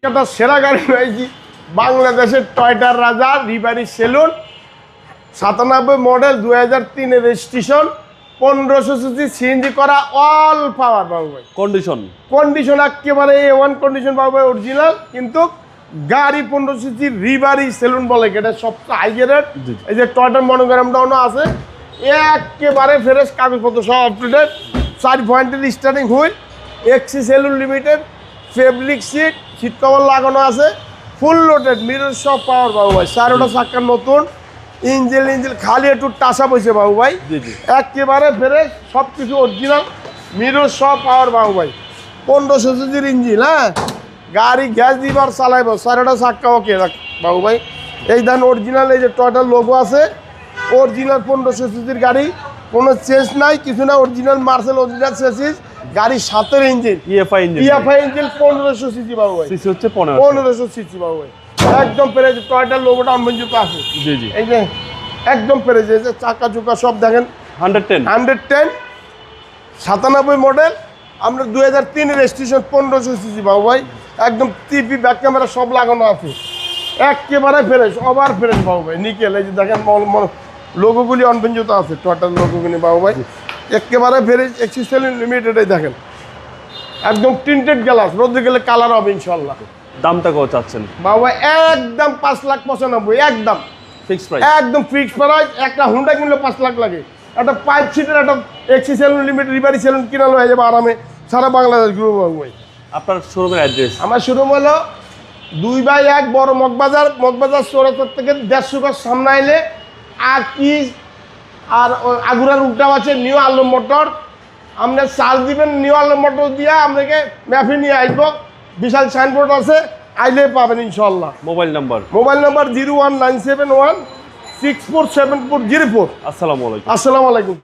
একটা সেরা গাড়ি রয়েছি বাংলাদেশের টয়টার রাজা রিভারি saloon 97 model 2003 registration 1500 CC CNG করা অল পাওয়ার বাবু ভাই। কন্ডিশন একেবারে A1 কন্ডিশন বাবু ভাই, অরিজিনাল। কিন্তু গাড়ি 1500 সিসি রিভারি সেলুন বলে, এটা সবচেয়ে হাই গ্রেড। এই যে টয়টার মনোগ্রামটাও আছে, একেবারে ফ্রেশ, কাগজপত্র সব আপ টু ডেট। 4 পয়েন্টের স্টার্টিং হুইল, এক্সি সেলুন লিমিটেড, ফেব্রিক সিট কভার লাগানো আছে, ফুল লোডেড, মিরর সব পাওয়ার বাবু ভাই। 4টা চাকা নতুন, ইঞ্জিন খালি একটু টাসা পয়সা বাবু ভাই, একেবারে ফ্রেশ, সব কিছু অরিজিনাল, মিরর সব পাওয়ার বাবু ভাই। 1500 সিসির ইঞ্জিন, হ্যাঁ, গাড়ি গ্যাস দিবার চালাইব, 4টা চাকা ওকে বাবু ভাই। এই দেন অরিজিনাল, এই যে টয়টার লোগো আছে, অরিজিনাল 1500 সিসির গাড়ি, কোনো চেঞ্জ নাই কিছু না, অরিজিনাল মার্সেল, অরিজিনাল চেসিস, গাড়ির 7 ইঞ্জিন, ইএফআই ইঞ্জিন 1500 সিসি বাবু ভাই, সিসি হচ্ছে 1500 সিসি বাবু ভাই। একদম পেরেছে, টয়টার লোগোটা অনবঞ্জিত আছে, জি জি, এই যে একদম পেরেছে। এই যে চাকা চুকা সব দেখেন 110 97 মডেল, আমরা 2003 রেজিস্ট্রেশন, 1500 সিসি বাবু ভাই। একদম টিভি ব্যাক ক্যামেরা সব লাগানো আছে, একেবারে ফ্রেশ, ওভার ফ্রেশ বাবু ভাই, নিকেল। এই যে দেখেন লোগোগুলি অনবঞ্জিত আছে, টয়টার লোগোগুলি বাবু ভাই, একেবারে ফ্রেশ, এক্সি সেলুন লিমিটেড। এই দেখেন একদম টিন্টেড গ্লাস, রোদে গেলে কালার হবে ইনশাল্লাহ। দামটা কত চাচ্ছেন বাবু ভাই? একদম 5,95,000, একদম ফিক্সড প্রাইস, একদম ফিক্সড প্রাইস। একটা হুন্ডা কিনলে 5 লাখ লাগে, একটা 5 সিটের একটা এক্সি সেলুন লিমিটেড রিভারি সেলুন কিনানো হয়ে যাবে আরামে সারা বাংলাদেশ ঘুরবো বাবু ভাই। আপনার শোরুমের অ্যাড্রেস? আমার শোরুম হলো 2/1 বড় মগবাজার চৌরাস্তা থেকে 150 গজ সামনে আইলে আর আগুরার উল্টা আছে নিউ আলম মোটর। আপনার চার্জ দিবেন নিউ আলম মোটর দিয়ে, আপনাকে ম্যাফি নিয়ে আসবো, বিশাল সাইনবোর্ড আছে, আইলে পাবেন ইনশাল্লাহ। Mobile number 01971647404। আসসালামু আলাইকুম। আসসালামু আলাইকুম।